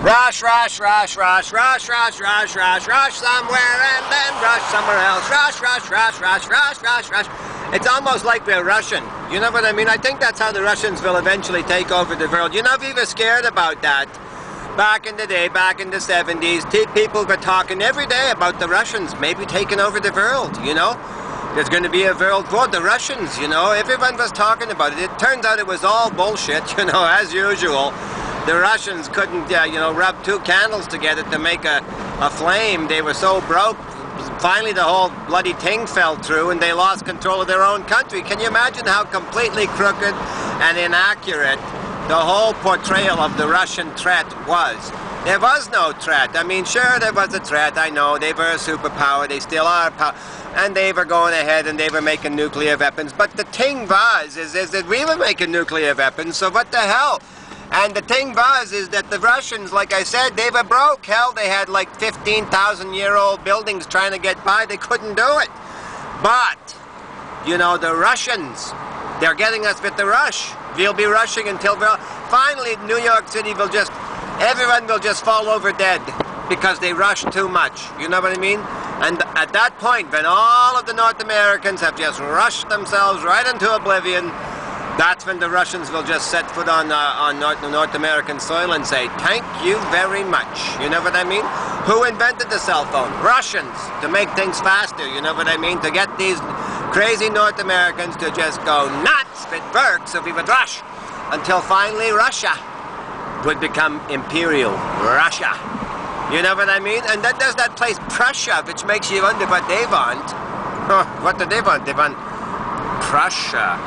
Rush, rush, rush, rush, rush, rush, rush, rush, rush somewhere and then rush somewhere else. Rush, rush, rush, rush, rush, rush, rush. It's almost like we're Russian. You know what I mean? I think that's how the Russians will eventually take over the world. You know, we were scared about that. Back in the day, back in the 70s, people were talking every day about the Russians maybe taking over the world, you know? There's going to be a world war. The Russians, you know, everyone was talking about it. It turns out it was all bullshit, you know, as usual. The Russians couldn't, you know, rub two candles together to make a flame. They were so broke. Finally, the whole bloody thing fell through and they lost control of their own country. Can you imagine how completely crooked and inaccurate the whole portrayal of the Russian threat was? There was no threat. I mean, sure, there was a threat. I know they were a superpower. They still are, and they were going ahead and they were making nuclear weapons. But the thing was, is that we were making nuclear weapons. So what the hell? And the thing was, is that the Russians, like I said, they were broke. Hell, they had like 15,000-year-old buildings trying to get by. They couldn't do it. But, you know, the Russians, they're getting us with the rush. We'll be rushing until finally New York City will just, everyone will just fall over dead because they rush too much. You know what I mean? And at that point, when all of the North Americans have just rushed themselves right into oblivion, that's when the Russians will just set foot on North American soil and say, thank you very much. You know what I mean? Who invented the cell phone? Russians, to make things faster, you know what I mean? To get these crazy North Americans to just go nuts with work, so we would rush until finally Russia would become Imperial Russia. You know what I mean? And then there's that place Prussia, which makes you wonder what they want. Huh, what do they want? They want Prussia.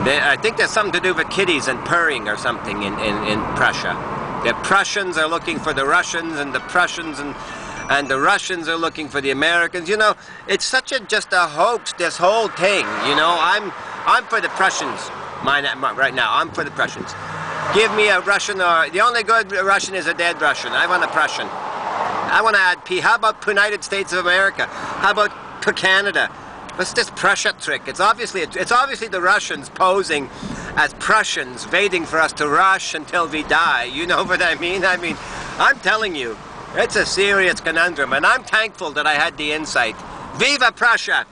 I think there's something to do with kitties and purring or something in Prussia. The Prussians are looking for the Russians, and the Prussians and the Russians are looking for the Americans. You know, it's such just a hoax, this whole thing. You know, I'm for the Prussians. Right now, I'm for the Prussians. Give me a Russian, or the only good Russian is a dead Russian. I want a Prussian. I want to add P. How about United States of America? How about Canada? What's this Prussia trick? It's obviously the Russians posing as Prussians, waiting for us to rush until we die. You know what I mean? I mean, I'm telling you, it's a serious conundrum, and I'm thankful that I had the insight. Viva Prussia!